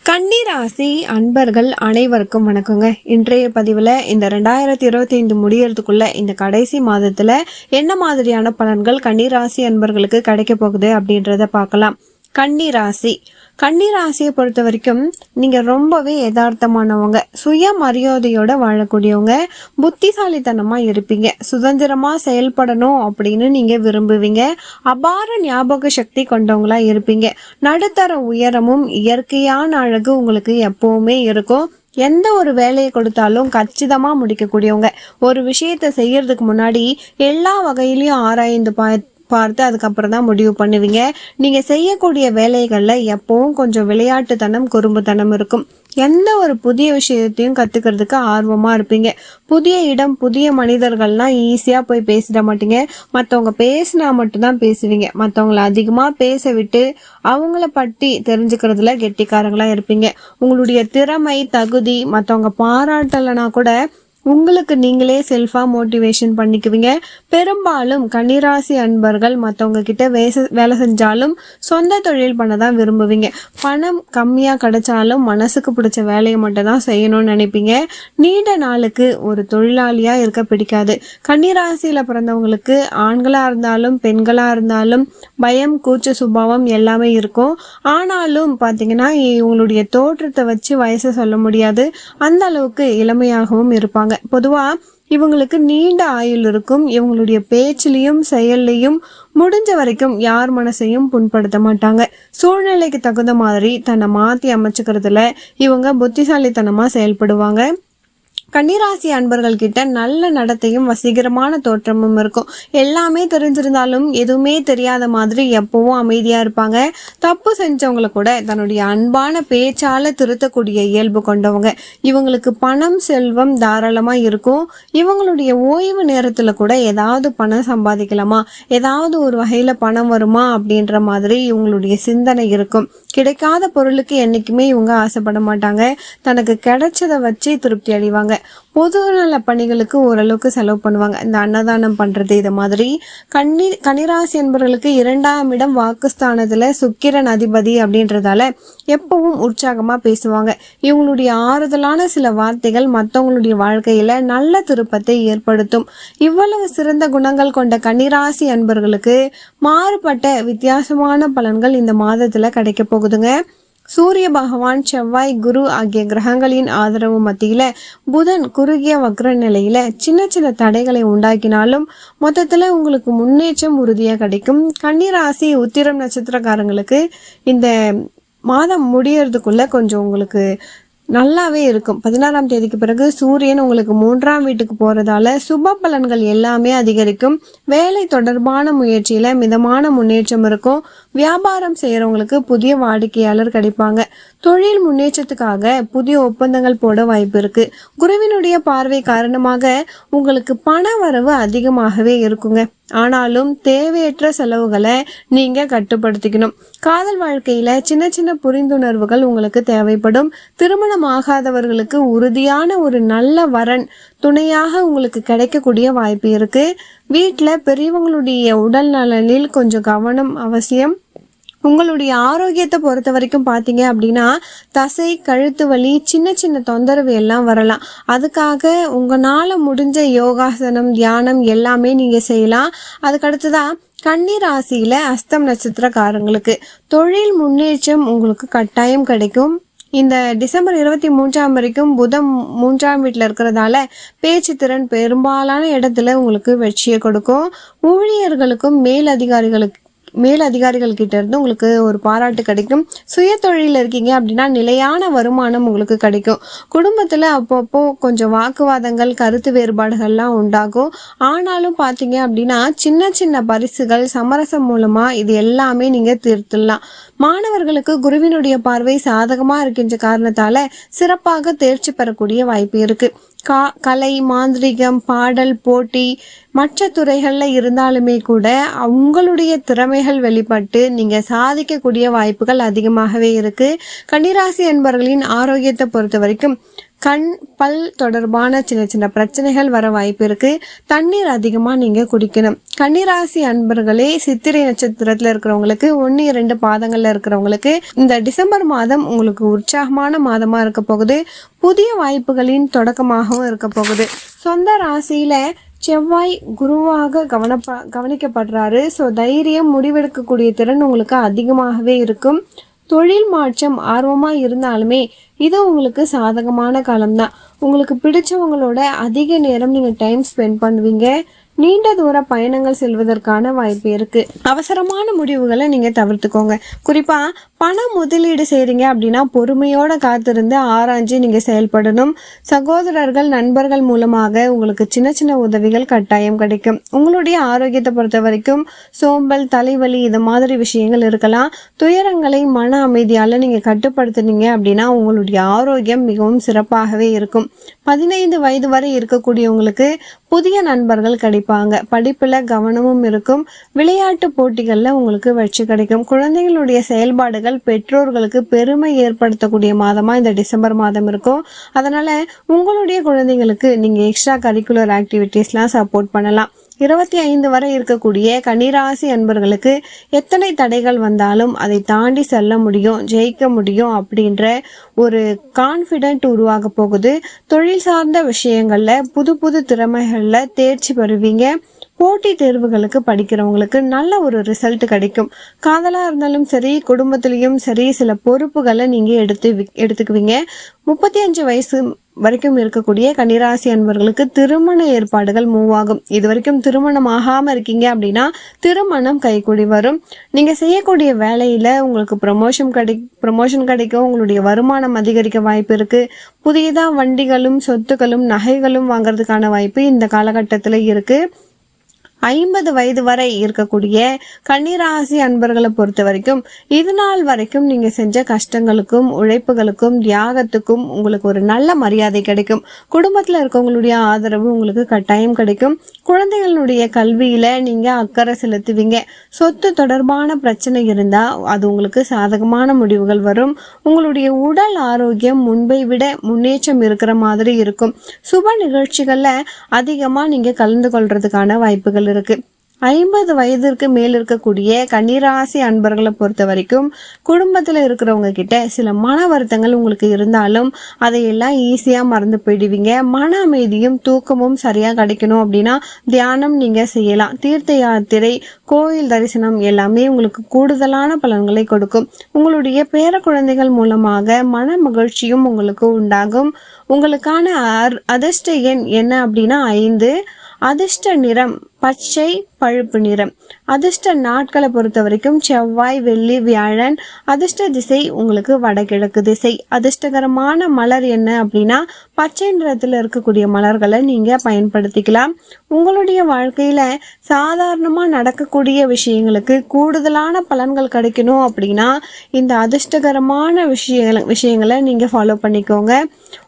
கன்னிராசி அன்பர்கள் அனைவருக்கும் வணக்கங்க. இன்றைய பதிவில் இந்த 2025 முடியறதுக்குள்ள இந்த கடைசி மாதத்துல என்ன மாதிரியான பலன்கள் கன்னிராசி அன்பர்களுக்கு கிடைக்க போகுது அப்படின்றத பார்க்கலாம். கன்னிராசியை பொறுத்த வரைக்கும் நீங்க ரொம்பவே யதார்த்தமானவங்க, சுய மரியாதையோட வாழக்கூடியவங்க, புத்திசாலித்தனமா இருப்பீங்க, சுதந்திரமா செயல்படணும் அப்படின்னு நீங்க விரும்புவீங்க, அபார ஞாபக சக்தி கொண்டவங்களா இருப்பீங்க, நடுத்தர உயரமும் இயற்கையான அழகு உங்களுக்கு எப்பவுமே இருக்கும். எந்த ஒரு வேலையை கொடுத்தாலும் கச்சிதமா முடிக்கக்கூடியவங்க, ஒரு விஷயத்தை செய்யறதுக்கு முன்னாடி எல்லா வகையிலையும் ஆராய்ந்து பார்த்து அதுக்கப்புறம் தான் முடிவு பண்ணுவீங்க. நீங்க செய்யக்கூடிய வேலைகள்ல எப்பவும் கொஞ்சம் விளையாட்டுத்தனம், குறும்புத்தனம் இருக்கும். எந்த ஒரு புதிய விஷயத்தையும் கத்துக்கிறதுக்கு ஆர்வமா இருப்பீங்க. புதிய இடம், புதிய மனிதர்கள்லாம் ஈஸியா போய் பேசிட மாட்டீங்க. மற்றவங்க பேசினா மட்டும்தான் பேசுவீங்க. மற்றவங்கள அதிகமா பேச விட்டு அவங்கள பற்றி தெரிஞ்சுக்கிறதுல கெட்டிக்காரங்களா இருப்பீங்க. உங்களுடைய திறமை, தகுதி மற்றவங்க பாராட்டலைனா கூட உங்களுக்கு நீங்களே செல்ஃபா மோட்டிவேஷன் பண்ணிக்குவீங்க. பெரும்பாலும் கன்னிராசி அன்பர்கள் மற்றவங்க கிட்ட வேலை செஞ்சாலும் சொந்த தொழில் பண்ண தான் விரும்புவீங்க. பணம் கம்மியாக கிடைச்சாலும் மனசுக்கு பிடிச்ச வேலையை மட்டும் தான் செய்யணும்னு நினைப்பீங்க. நீண்ட நாளுக்கு ஒரு தொழிலாளியாக இருக்க பிடிக்காது. கன்னிராசியில் பிறந்தவங்களுக்கு ஆண்களாக இருந்தாலும் பெண்களாக இருந்தாலும் பயம், கூச்ச சுபாவம் எல்லாமே இருக்கும். ஆனாலும் பார்த்தீங்கன்னா இவங்களுடைய தோற்றத்தை வச்சு வயசை சொல்ல முடியாது. அந்த அளவுக்கு இளமையாகவும் இருப்பாங்க. பொதுவா இவங்களுக்கு நீண்ட ஆயுள் இருக்கும். இவங்களுடைய பேச்சிலையும் செயல்லையும் முடிஞ்ச வரைக்கும் யார் மனசையும் புண்படுத்த மாட்டாங்க. சூழ்நிலைக்கு தகுந்த மாதிரி தன்னை மாற்றி அமைச்சுக்கிறதுல இவங்க புத்திசாலித்தனமா செயல்படுவாங்க. கன்னிராசி அன்பர்கள் கிட்ட நல்ல நடத்தையும் வசீகரமான தோற்றமும் இருக்கும். எல்லாமே தெரிஞ்சிருந்தாலும் எதுவுமே தெரியாத மாதிரி எப்பவும் அமைதியா இருப்பாங்க. தப்பு செஞ்சவங்களை கூட தன்னுடைய அன்பான பேச்சால திருத்தக்கூடிய இயல்பு கொண்டவங்க. இவங்களுக்கு பணம், செல்வம் தாராளமா இருக்கும். இவங்களுடைய ஓய்வு நேரத்துல கூட ஏதாவது பணம் சம்பாதிக்கலாமா, ஏதாவது ஒரு வகையில பணம் வருமா அப்படின்ற மாதிரி இவங்களுடைய சிந்தனை இருக்கும். கிடைக்காத பொருளுக்கு என்னைக்குமே இவங்க ஆசைப்பட மாட்டாங்க. தனக்கு கிடைச்சதை வச்சு திருப்தி அடைவாங்க. பொது நல பணிகளுக்கு ஓரளவுக்கு செலவு பண்ணுவாங்க. இந்த அன்னதானம் பண்றது, இது மாதிரி. கன்னிராசி என்பவர்களுக்கு 2ஆம் இடம் வாக்குஸ்தானத்துல சுக்கிரன் அதிபதி அப்படின்றதால எப்பவும் உற்சாகமா பேசுவாங்க. இவங்களுடைய ஆறுதலான சில வார்த்தைகள் மற்றவங்களுடைய வாழ்க்கையில நல்ல திருப்பத்தை ஏற்படுத்தும். இவ்வளவு சிறந்த குணங்கள் கொண்ட கன்னிராசி அன்பர்களுக்கு மாறுபட்ட வித்தியாசமான பலன்கள் இந்த மாதத்துல கிடைக்க போகுதுங்க. சூரிய பகவான், செவ்வாய், குரு ஆகிய கிரகங்களின் ஆதரவு மத்தியில புதன் குறுகிய வக்ர நிலையில சின்ன சின்ன தடைகளை உண்டாக்கினாலும் மொத்தத்துல உங்களுக்கு முன்னேற்றம் உறுதியா கிடைக்கும். கன்னிராசி உத்திரம் நட்சத்திரக்காரங்களுக்கு இந்த மாதம் முடியறதுக்குள்ள கொஞ்சம் உங்களுக்கு நல்லாவே இருக்கும். 16ஆம் தேதிக்கு பிறகு சூரியன் உங்களுக்கு 3ஆம் வீட்டுக்கு போறதால சுப பலன்கள் எல்லாமே அதிகரிக்கும். வேலை தொடர்பான முயற்சியில மிதமான முன்னேற்றம் இருக்கும். வியாபாரம் செய்யறவங்களுக்கு புதிய வாடிக்கையாளர் கிடைப்பாங்க. தொழில் முன்னேற்றத்துக்காக புதிய ஒப்பந்தங்கள் போட வாய்ப்பு இருக்கு. குருவினுடைய பார்வை காரணமாக உங்களுக்கு பண வரவு அதிகமாகவே இருக்குங்க. ஆனாலும் தேவையற்ற செலவுகளை நீங்க கட்டுப்படுத்திக்கணும். காதல் வாழ்க்கையில சின்ன சின்ன புரிந்துணர்வுகள் உங்களுக்கு தேவைப்படும். திருமணம் ஆகாதவர்களுக்கு உறுதியான ஒரு நல்ல வரன் துணையாக உங்களுக்கு கிடைக்கக்கூடிய வாய்ப்பு இருக்கு. வீட்டுல பெரியவங்களுடைய உடல் நலனில் கொஞ்சம் கவனம் அவசியம். உங்களுடைய ஆரோக்கியத்தை பொறுத்த வரைக்கும் பார்த்தீங்க அப்படின்னா தசை, கழுத்து வலி, சின்ன சின்ன தொந்தரவு எல்லாம் வரலாம். அதுக்காக உங்களால் முடிஞ்ச யோகாசனம், தியானம் எல்லாமே நீங்கள் செய்யலாம். அதுக்கடுத்துதான் கன்னிராசியில அஸ்தம் நட்சத்திரக்காரங்களுக்கு தொழில் முன்னேற்றம் உங்களுக்கு கட்டாயம் கிடைக்கும். இந்த டிசம்பர் 23 வரைக்கும் புதன் 3ஆம் வீட்டில் இருக்கிறதால பேச்சு திறன் பெரும்பாலான இடத்துல உங்களுக்கு வெற்றியை கொடுக்கும். ஊழியர்களுக்கும் மேலதிகாரிகள் கிட்ட இருந்து உங்களுக்கு ஒரு பாராட்டு கிடைக்கும். சுய தொழில இருக்கீங்க அப்படின்னா நிலையான வருமானம் உங்களுக்கு கிடைக்கும். குடும்பத்துல அப்பப்போ கொஞ்சம் வாக்குவாதங்கள், கருத்து வேறுபாடுகள்லாம் உண்டாகும். ஆனாலும் பாத்தீங்க அப்படின்னா சின்ன சின்ன பரிசுகள், சமரசம் மூலமா இது எல்லாமே நீங்க தீர்த்துடலாம். மாணவர்களுக்கு குருவினுடைய பார்வை சாதகமா இருக்கின்ற காரணத்தால சிறப்பாக தேர்ச்சி பெறக்கூடிய வாய்ப்பு இருக்கு. கலை, மாந்திரிகம், பாடல், போட்டி மற்ற துறைகளில் இருந்தாலுமே கூட உங்களுடைய திறமைகள் வெளிப்பட்டு நீங்க சாதிக்கக்கூடிய வாய்ப்புகள் அதிகமாகவே இருக்கு. கன்னிராசி என்பவர்களின் ஆரோக்கியத்தை பொறுத்த வரைக்கும் கண் பல் தொடர்பான சின்ன சின்ன பிரச்சனைகள் வர வாய்ப்பு இருக்கு. தண்ணீர் அதிகமா நீங்க குடிக்கணும். கன்னிராசி அன்பர்களே, சித்திரை நட்சத்திரத்துல இருக்கிறவங்களுக்கு 1-2 பாதங்கள்ல இருக்கிறவங்களுக்கு இந்த டிசம்பர் மாதம் உங்களுக்கு உற்சாகமான மாதமா இருக்க போகுது. புதிய வாய்ப்புகளின் தொடக்கமாகவும் இருக்க போகுது. சொந்த ராசியில செவ்வாய் குருவாக கவனிக்கப்படுறாரு. ஸோ தைரியம், முடிவெடுக்கக்கூடிய திறன் உங்களுக்கு அதிகமாகவே இருக்கும். தொழில் மாற்றம் ஆர்வமாக இருந்தாலுமே இது உங்களுக்கு சாதகமான காலம்தான். உங்களுக்கு பிடிச்சவங்களோட அதிக நேரம் நீங்கள் டைம் ஸ்பெண்ட் பண்ணுவீங்க. நீண்ட தூர பயணங்கள் செல்வதற்கான வாய்ப்பு இருக்கு. அவசரமான முடிவுகளை நீங்க தவிர்த்துக்கோங்க. குறிப்பா பண முதலீடு செய்றீங்க அப்படின்னா பொறுமையோட காத்திருந்து ஆராய்ஞ்சு நீங்க செயல்படணும். சகோதரர்கள், நண்பர்கள் மூலமாக உங்களுக்கு சின்ன சின்ன உதவிகள் கட்டாயம் கிடைக்கும். உங்களுடைய ஆரோக்கியத்தை பொறுத்த வரைக்கும் சோம்பல், தலைவலி இது மாதிரி விஷயங்கள் இருக்கலாம். துயரங்களை மன அமைதியால நீங்க கட்டுப்படுத்துனீங்க அப்படின்னா உங்களுடைய ஆரோக்கியம் மிகவும் சிறப்பாகவே இருக்கும். 15 வயது வரை இருக்கக்கூடியவங்களுக்கு புதிய நண்பர்கள் கிடைப்பாங்க. படிப்புல கவனமும் இருக்கும். விளையாட்டு போட்டிகள்ல உங்களுக்கு வெற்றி கிடைக்கும். குழந்தைகளுடைய செயல்பாடுகள் பெற்றோர்களுக்கு பெருமை ஏற்படுத்தக்கூடிய மாதமா இந்த டிசம்பர் மாதம் இருக்கும். அதனால உங்களுடைய குழந்தைங்களுக்கு நீங்க எக்ஸ்ட்ரா கரிக்குலர் ஆக்டிவிட்டிஸ்லாம் சப்போர்ட் பண்ணலாம். 25 வரை இருக்கக்கூடிய கன்னிராசி அன்பர்களுக்கு எத்தனை தடைகள் வந்தாலும் அதை தாண்டி செல்ல முடியும், ஜெயிக்க முடியும் அப்படின்ற ஒரு கான்ஃபிடென்ட் உருவாக போகுது. தொழில் சார்ந்த விஷயங்கள்ல புது புது திறமைகள்ல தேர்ச்சி பெறுவீங்க. போட்டி தேர்வுகளுக்கு படிக்கிறவங்களுக்கு நல்ல ஒரு ரிசல்ட் கிடைக்கும். காதலா இருந்தாலும் சரி, குடும்பத்திலையும் சரி, சில பொறுப்புகளை நீங்க எடுத்துக்குவீங்க. 35 வயசு வரைக்கும் இருக்கக்கூடிய கன்னிராசி அன்பர்களுக்கு திருமண ஏற்பாடுகள் மூவ் ஆகும். இது வரைக்கும் திருமணம் ஆகாம இருக்கீங்க அப்படின்னா திருமணம் கைகூடி வரும். நீங்க செய்யக்கூடிய வேலையில உங்களுக்கு ப்ரமோஷன் கிடைக்கும். உங்களுடைய வருமானம் அதிகரிக்க வாய்ப்பு இருக்கு. புதியதா வண்டிகளும் சொத்துக்களும் நகைகளும் வாங்குறதுக்கான வாய்ப்பு இந்த காலகட்டத்துல இருக்கு. 50 வயது வரை இருக்கக்கூடிய கன்னிராசி அன்பர்களை பொறுத்த வரைக்கும் இது நாள் வரைக்கும் நீங்க செஞ்ச கஷ்டங்களுக்கும் உழைப்புகளுக்கும் தியாகத்துக்கும் உங்களுக்கு ஒரு நல்ல மரியாதை கிடைக்கும். குடும்பத்துல இருக்கவங்களுடைய ஆதரவு உங்களுக்கு கட்டாயம் கிடைக்கும். குழந்தைகளுடைய கல்வியில நீங்க அக்கறை செலுத்துவீங்க. சொத்து தொடர்பான பிரச்சனை இருந்தா அது உங்களுக்கு சாதகமான முடிவுகள் வரும். உங்களுடைய உடல் ஆரோக்கியம் முன்பை விட முன்னேற்றம் இருக்கிற மாதிரி இருக்கும். சுப நிகழ்ச்சிகள்ல அதிகமா நீங்க கலந்து கொள்றதுக்கான வாய்ப்புகள் இருக்கு. 50 வயதிற்கு மேல் இருக்கக்கூடிய கன்னிராசி அன்பர்களை பொறுத்த வரைக்கும் குடும்பத்துல இருக்கிறவங்க கிட்ட சில மன வருத்தங்கள் உங்களுக்கு இருந்தாலும் அதையெல்லாம் ஈஸியா மறந்து போயிடுவீங்க. மன அமைதியும் தூக்கமும் சரியா கிடைக்கணும் அப்படின்னா தியானம் நீங்க செய்யலாம். தீர்த்த யாத்திரை, கோயில் தரிசனம் எல்லாமே உங்களுக்கு கூடுதலான பலன்களை கொடுக்கும். உங்களுடைய பேர குழந்தைகள் மூலமாக மன மகிழ்ச்சியும் உங்களுக்கு உண்டாகும். உங்களுக்கான அதிர்ஷ்ட எண் என்ன அப்படின்னா 5. அதிர்ஷ்ட நிறம் பச்சை பழுப்பு நிறம். அதிர்ஷ்ட நாட்களை பொறுத்த வரைக்கும் செவ்வாய், வெள்ளி, வியாழன். அதிர்ஷ்ட திசை உங்களுக்கு வடகிழக்கு திசை. அதிர்ஷ்டகரமான மலர் என்ன அப்படின்னா பச்சை நிறத்துல இருக்கக்கூடிய மலர்களை நீங்க பயன்படுத்திக்கலாம். உங்களுடைய வாழ்க்கையில சாதாரணமா நடக்கக்கூடிய விஷயங்களுக்கு கூடுதலான பலன்கள் கிடைக்கணும் அப்படின்னா இந்த அதிர்ஷ்டகரமான விஷயங்களை நீங்க ஃபாலோ பண்ணிக்கோங்க.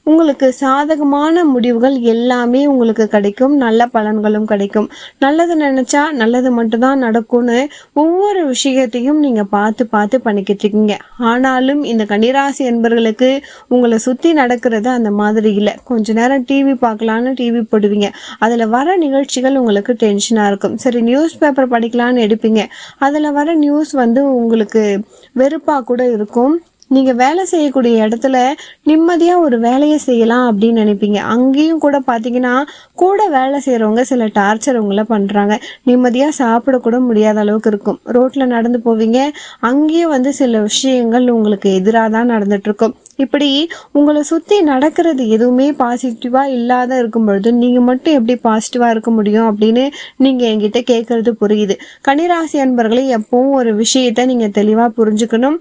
உங்களுக்கு சாதகமான முடிவுகள் எல்லாமே உங்களுக்கு கிடைக்கும். நல்ல பலன்களும் கிடைக்கும். நல்லது நினைச்சா நல்லது மட்டும்தான் நடக்கும்னு ஒவ்வொரு விஷயத்தையும் நீங்க பார்த்து பார்த்து பண்ணிக்கிட்டு இருக்கீங்க. ஆனாலும் இந்த கன்னிராசி என்பவர்களுக்கு உங்களை சுத்தி நடக்கிறது அந்த மாதிரி இல்லை. கொஞ்ச நேரம் டிவி பார்க்கலான்னு டிவி போடுவீங்க. அதுல வர நிகழ்ச்சிகள் உங்களுக்கு டென்ஷனா இருக்கும். சரி, நியூஸ் பேப்பர் படிக்கலான்னு எடுப்பீங்க. அதுல வர நியூஸ் உங்களுக்கு வெறுப்பா கூட இருக்கும். நீங்க வேலை செய்யக்கூடிய இடத்துல நிம்மதியா ஒரு வேலையை செய்யலாம் அப்படின்னு நினைப்பீங்க. அங்கேயும் கூட பாத்தீங்கன்னா கூட வேலை செய்யறவங்க சில டார்ச்சர் உங்களை பண்றாங்க. நிம்மதியா சாப்பிட கூட முடியாத அளவுக்கு இருக்கும். ரோட்ல நடந்து போவீங்க, அங்கேயும் சில விஷயங்கள் உங்களுக்கு எதிராக தான் நடந்துட்டு இருக்கும். இப்படி உங்களை சுத்தி நடக்கிறது எதுவுமே பாசிட்டிவா இல்லாத இருக்கும் பொழுது நீங்க மட்டும் எப்படி பாசிட்டிவா இருக்க முடியும் அப்படின்னு நீங்க என்கிட்ட கேட்கறது புரியுது. கன்னிராசி அன்பர்களே, எப்பவும் ஒரு விஷயத்த நீங்க தெளிவா புரிஞ்சுக்கணும்.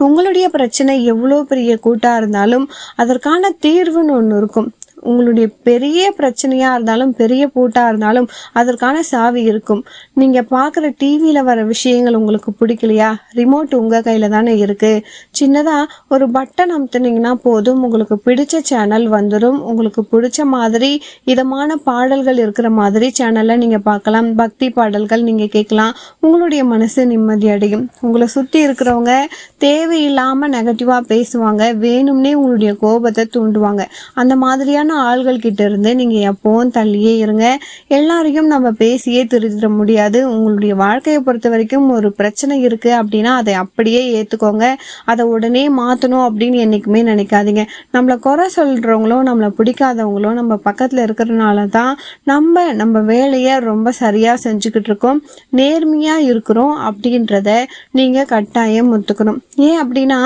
உங்களுடைய பிரச்சனை எவ்வளோ பெரிய கூட்டா இருந்தாலும் அதற்கான தீர்வுன்னு ஒன்று இருக்கும். உங்களுடைய பெரிய பிரச்சனையா இருந்தாலும் பெரிய பூட்டா இருந்தாலும் அதற்கான சாவி இருக்கும். நீங்க பார்க்குற டிவியில வர விஷயங்கள் உங்களுக்கு பிடிக்கலையா, ரிமோட் உங்க கையில தானே இருக்கு. சின்னதா ஒரு பட்டன் அமுத்துனீங்கன்னா போதும், உங்களுக்கு பிடிச்ச சேனல் வந்துடும். உங்களுக்கு பிடிச்ச மாதிரி இதமான பாடல்கள் இருக்கிற மாதிரி சேனல்ல நீங்க பார்க்கலாம். பக்தி பாடல்கள் நீங்க கேட்கலாம். உங்களுடைய மனசு நிம்மதி அடையும். உங்களை சுத்தி இருக்கிறவங்க தேவையில்லாம நெகட்டிவா பேசுவாங்க, வேணும்னே உங்களுடைய கோபத்தை தூண்டுவாங்க. அந்த மாதிரியான ஆள்கள் கிட்ட இருந்து நீங்க எப்பவும் தள்ளியே இருங்க. எல்லாரையும் நம்ம பேசியே திருத்திட முடியாது. உங்களுடைய வாழ்க்கையை பொறுத்த வரைக்கும் ஒரு பிரச்சனை இருக்கு அப்படின்னா அதை அப்படியே ஏத்துக்கோங்க. அதை உடனே மாத்தணும் அப்படின்னு என்னைக்குமே நினைக்காதீங்க. நம்மளை குறை சொல்றவங்களோ நம்மளை பிடிக்காதவங்களோ நம்ம பக்கத்துல இருக்கிறதுனால தான் நம்ம வேலையை ரொம்ப சரியா செஞ்சுக்கிட்டு இருக்கோம், நேர்மையா இருக்கிறோம் அப்படின்றத நீங்க கட்டாயம் ஒத்துக்கணும். ஏன் அப்படின்னா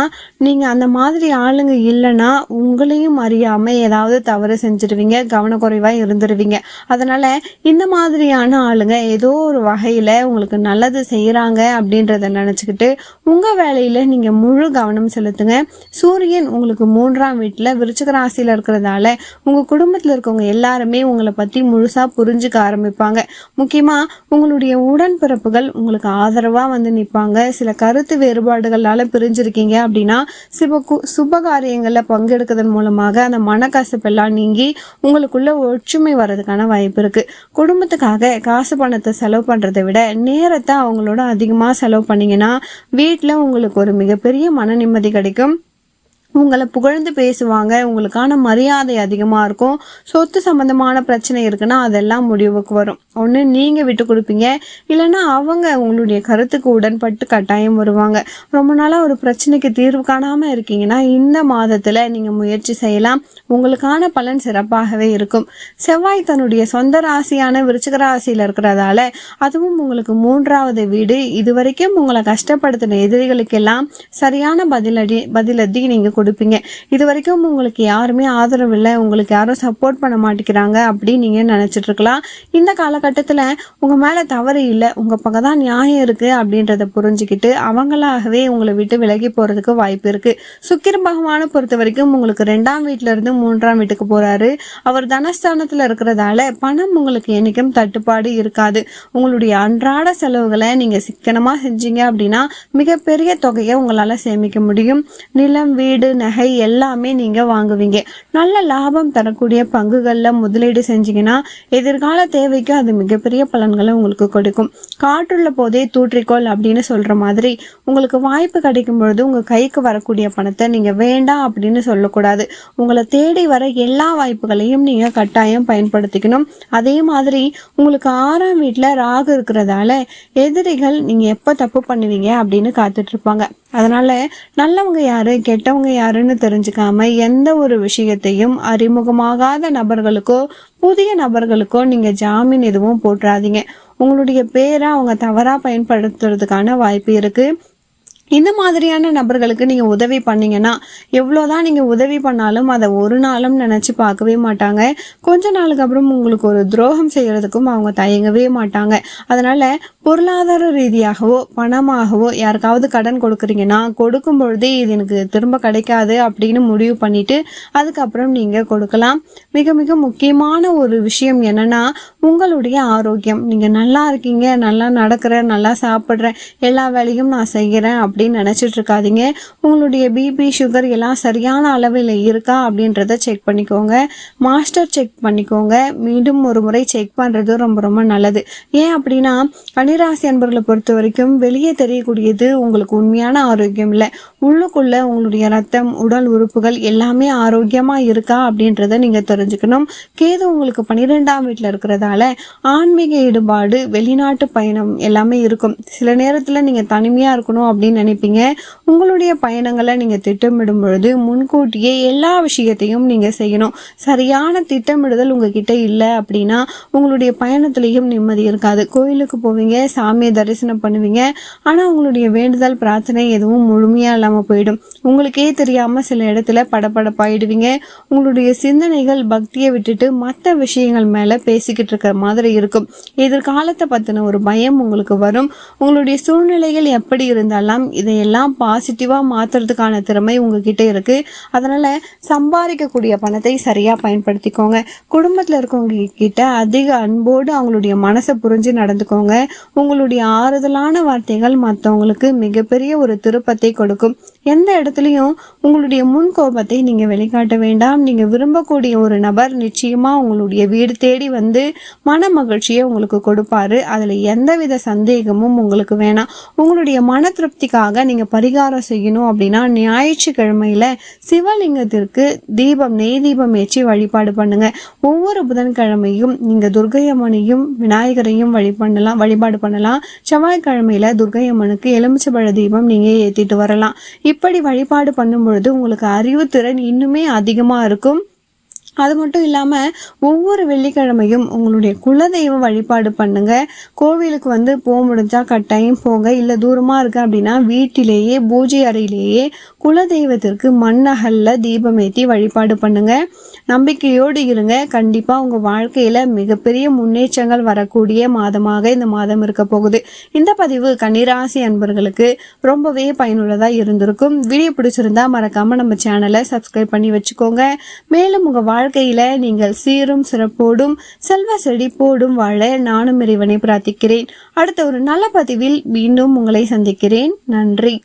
நீங்க அந்த மாதிரி ஆளுங்க இல்லைன்னா உங்களையும் அறியாம ஏதாவது தவறு செஞ்சிருவீங்க, கவனக்குறைவா இருந்துருவீங்க. அதனால இந்த மாதிரியான ஆளுங்க ஏதோ ஒரு வகையில உங்களுக்கு நல்லது செய்யறாங்க அப்படின்றத நினைச்சுக்கிட்டு உங்க வேலையில நீங்க முழு கவனம் செலுத்துங்க. சூரியன் உங்களுக்கு 3ஆம் வீட்டுல விருச்சிக ராசியில இருக்கிறதால உங்க குடும்பத்துல இருக்கவங்க எல்லாருமே உங்களை பத்தி முழுசா புரிஞ்சுக்க ஆரம்பிப்பாங்க. முக்கியமா உங்களுடைய உடன்பிறப்புகள் உங்களுக்கு ஆதரவா வந்து நிற்பாங்க. சில கருத்து வேறுபாடுகளால பிரிஞ்சிருக்கீங்க அப்படின்னா சுப காரியங்கள்ல பங்கெடுக்கிறதன் மூலமாக அந்த மனக்கசப்பெல்லாம் நீங்கி உங்களுக்குள்ள ஒற்றுமை வர்றதுக்கான வாய்ப்பு இருக்கு. குடும்பத்துக்காக காசு பணத்தை செலவு பண்றதை விட நேரத்தை அவங்களோட அதிகமா செலவு பண்ணீங்கன்னா வீட்டுல உங்களுக்கு ஒரு மிகப்பெரிய மன நிம்மதி கிடைக்கும். உங்களை புகழ்ந்து பேசுவாங்க, உங்களுக்கான மரியாதை அதிகமாக இருக்கும். சொத்து சம்பந்தமான பிரச்சனை இருக்குன்னா அதெல்லாம் முடிவுக்கு வரும். ஒன்று நீங்கள் விட்டு கொடுப்பீங்க, இல்லைன்னா அவங்க உங்களுடைய கருத்துக்கு உடன்பட்டு கட்டாயம் வருவாங்க. ரொம்ப நாளாக ஒரு பிரச்சனைக்கு தீர்வு காணாமல் இருக்கீங்கன்னா இந்த மாதத்தில் நீங்கள் முயற்சி செய்யலாம். உங்களுக்கான பலன் சிறப்பாகவே இருக்கும். செவ்வாய் தன்னுடைய சொந்த ராசியான விருச்சிக ராசியில் இருக்கிறதால அதுவும் உங்களுக்கு 3ஆவது வீடு. இதுவரைக்கும் உங்களை கஷ்டப்படுத்தின எதிரிகளுக்கெல்லாம் சரியான பதிலடி நீங்கள் கொடுப்பீங்க. இது வரைக்கும் உங்களுக்கு யாருமே ஆதரவு இல்லை, உங்களுக்கு யாரும் சப்போர்ட் பண்ண மாட்டேங்கிறாங்க அப்படின்னு நீங்க நினைச்சிட்டு இருக்கலாம். இந்த காலகட்டத்துல உங்க மேல தவறு இல்லை, உங்க பக்கம் தான் நியாயம் இருக்கு அப்படின்றத புரிஞ்சுக்கிட்டு அவங்களாகவே உங்களை விட்டு விலகி போறதுக்கு வாய்ப்பு இருக்கு. சுக்கிர பகவானை பொறுத்த வரைக்கும் உங்களுக்கு 2ஆம் வீட்டுல இருந்து 3ஆம் வீட்டுக்கு போறாரு. அவர் தனஸ்தானத்துல இருக்கிறதால பணம் உங்களுக்கு என்னைக்கும் தட்டுப்பாடு இருக்காது. உங்களுடைய அன்றாட செலவுகளை நீங்க சிக்கனமா செஞ்சீங்க அப்படின்னா மிகப்பெரிய தொகையை உங்களால சேமிக்க முடியும். நிலம், வீடு, நகை எல்லாமே நீங்க வாங்குவீங்க. நல்ல லாபம் தரக்கூடிய பங்குகள்ல முதலீடு செஞ்சீங்கன்னா எதிர்கால தேவைக்கு அது மிகப்பெரிய பலன்களை உங்களுக்கு கொடுக்கும். காற்றுள்ள போதே தூற்றிக்கோள் அப்படின்னு சொல்ற மாதிரி உங்களுக்கு வாய்ப்பு கிடைக்கும் பொழுது உங்க கைக்கு வரக்கூடிய பணத்தை நீங்க வேண்டாம் அப்படின்னு சொல்லக்கூடாது. உங்களை தேடி வர எல்லா வாய்ப்புகளையும் நீங்க கட்டாயம் பயன்படுத்திக்கணும். அதே மாதிரி உங்களுக்கு 6ஆம் வீட்டுல ராகு இருக்கிறதால எதிரிகள் நீங்க எப்ப தப்பு பண்ணுவீங்க அப்படின்னு காத்துட்டு இருப்பாங்க. அதனால நல்லவங்க யாரு கெட்டவங்க யாருன்னு தெரிஞ்சுக்காம எந்த ஒரு விஷயத்தையும் அறிமுகமாகாத நபர்களுக்கோ புதிய நபர்களுக்கோ நீங்க ஜாமீன் எதுவும் போட்டுறாதீங்க. உங்களுடைய பேரை அவங்க தவறா பயன்படுத்துறதுக்கான வாய்ப்பு இருக்கு. இந்த மாதிரியான நபர்களுக்கு நீங்க உதவி பண்ணீங்கன்னா எவ்வளோதான் நீங்க உதவி பண்ணாலும் அதை ஒரு நாளும் நினைச்சு பார்க்கவே மாட்டாங்க. கொஞ்ச நாளுக்கு அப்புறம் உங்களுக்கு ஒரு துரோகம் செய்யறதுக்கும் அவங்க தயங்கவே மாட்டாங்க. அதனால பொருளாதார ரீதியாகவோ பணமாகவோ யாருக்காவது கடன் கொடுக்குறீங்கன்னா கொடுக்கும் பொழுதே இது எனக்கு திரும்ப கிடைக்காது அப்படின்னு முடிவு பண்ணிட்டு அதுக்கப்புறம் நீங்க கொடுக்கலாம். மிக மிக முக்கியமான ஒரு விஷயம் என்னன்னா உங்களுடைய ஆரோக்கியம். நீங்க நல்லா இருக்கீங்க, நல்லா நடக்கிறேன், நல்லா சாப்பிட்றேன், எல்லா வேலையும் நான் செய்கிறேன் அப்படின்னு நினைச்சிட்டு இருக்காதீங்க. உங்களுடைய பிபி, சுகர் எல்லாம் சரியான அளவில் இருக்கா அப்படின்றத செக் பண்ணிக்கோங்க. மாஸ்டர் செக் பண்ணிக்கோங்க. மீண்டும் ஒரு முறை செக் பண்றது ரொம்ப ரொம்ப நல்லது. ஏன் அப்படின்னா கன்னிராசி அன்பர்களை பொறுத்த வரைக்கும் வெளியே தெரியக்கூடியது உங்களுக்கு உண்மையான ஆரோக்கியம் இல்லை. உள்ளுக்குள்ள உங்களுடைய ரத்தம், உடல் உறுப்புகள் எல்லாமே ஆரோக்கியமா இருக்கா அப்படின்றத நீங்க தெரிஞ்சுக்கணும். கேது உங்களுக்கு 12ஆம் வீட்டுல இருக்கிறதால ஆன்மீக ஈடுபாடு, வெளிநாட்டு பயணம் எல்லாமே இருக்கும். சில நேரத்துல நீங்க தனிமையா இருக்கணும் அப்படின்னு நினைப்பீங்க. உங்களுடைய பயணங்களை நீங்க திட்டமிடும் பொழுது முன்கூட்டியே எல்லா விஷயத்தையும் நீங்க செய்யணும். சரியான திட்டமிடுதல் உங்ககிட்ட இல்லை அப்படின்னா உங்களுடைய பயணத்திலையும் நிம்மதி இருக்காது. கோயிலுக்கு போவீங்க, சாமியை தரிசனம் பண்ணுவீங்க, ஆனா உங்களுடைய வேண்டுதல் பிரார்த்தனை எதுவும் முழுமையா இல்லாம போயிடும். உங்களுக்கே தெரியாம சில இடத்துல படபடப்பாயிடுவீங்க. உங்களுடைய சிந்தனைகள் பக்தியை விட்டுட்டு மற்ற விஷயங்கள் மேல பேசிக்கிட்டு இருக்கிற மாதிரி இருக்கும். எதிர்காலத்தை பத்தின ஒரு பயம் உங்களுக்கு வரும். உங்களுடைய சூழ்நிலைகள் எப்படி இருந்தாலும் இதையெல்லாம் பாசிட்டிவாக மாற்றுறதுக்கான திறமை உங்ககிட்ட இருக்குது. அதனால் சம்பாதிக்கக்கூடிய பணத்தை சரியாக பயன்படுத்திக்கோங்க. குடும்பத்தில் இருக்கவங்க கிட்ட அதிக அன்போடு அவங்களுடைய மனசை புரிஞ்சு நடந்துக்கோங்க. உங்களுடைய ஆறுதலான வார்த்தைகள் மற்றவங்களுக்கு மிகப்பெரிய ஒரு திருப்பத்தை கொடுக்கும். எந்த இடத்துலையும் உங்களுடைய முன் கோபத்தை நீங்கள் வெளிக்காட்ட வேண்டாம். நீங்கள் விரும்பக்கூடிய ஒரு நபர் நிச்சயமாக உங்களுடைய வீடு தேடி வந்து மன மகிழ்ச்சியை உங்களுக்கு கொடுப்பாரு. அதில் எந்தவித சந்தேகமும் உங்களுக்கு வேணாம். உங்களுடைய மன திருப்திக்காக நீங்கள் பரிகாரம் செய்யணும் அப்படின்னா ஞாயிற்றுக்கிழமையில் சிவலிங்கத்திற்கு நெய் தீபம் ஏற்றி வழிபாடு பண்ணுங்க. ஒவ்வொரு புதன்கிழமையும் நீங்கள் துர்க்கையம்மனையும் விநாயகரையும் வழிபாடு பண்ணலாம். செவ்வாய்க்கிழமையில துர்க்கையம்மனுக்கு எலுமிச்சம்பழ தீபம் நீங்கள் ஏற்றிட்டு வரலாம். இப்படி வழிபாடு பண்ணும் பொழுது உங்களுக்கு அறிவுத்திறன் இன்னுமே அதிகமாக இருக்கும். அது மட்டும் இல்லாமல் ஒவ்வொரு வெள்ளிக்கிழமையும் உங்களுடைய குலதெய்வ வழிபாடு பண்ணுங்க. கோவிலுக்கு வந்து போக முடிஞ்சால் கட்டாயம் போங்க. இல்லை தூரமாக இருக்கு அப்படின்னா வீட்டிலேயே பூஜை அறையிலேயே குலதெய்வத்திற்கு மண்ணகல்ல தீபம் ஏற்றி வழிபாடு பண்ணுங்க. நம்பிக்கையோடு இருங்க. கண்டிப்பாக உங்கள் வாழ்க்கையில் மிகப்பெரிய முன்னேற்றங்கள் வரக்கூடிய மாதமாக இந்த மாதம் இருக்க போகுது. இந்த பதிவு கன்னிராசி அன்பர்களுக்கு ரொம்பவே பயனுள்ளதாக இருந்திருக்கும். வீடியோ பிடிச்சிருந்தா மறக்காமல் நம்ம சேனலை சப்ஸ்கிரைப் பண்ணி வச்சுக்கோங்க. மேலும் உங்கள் வாழ்க்கையில நீங்கள் சீரும் சிறப்போடும் செல்வ செழிப்போடும் வாழ நானும் இறைவனை பிரார்த்திக்கிறேன். அடுத்த ஒரு நல்ல பதிவில் மீண்டும் உங்களை சந்திக்கிறேன். நன்றி.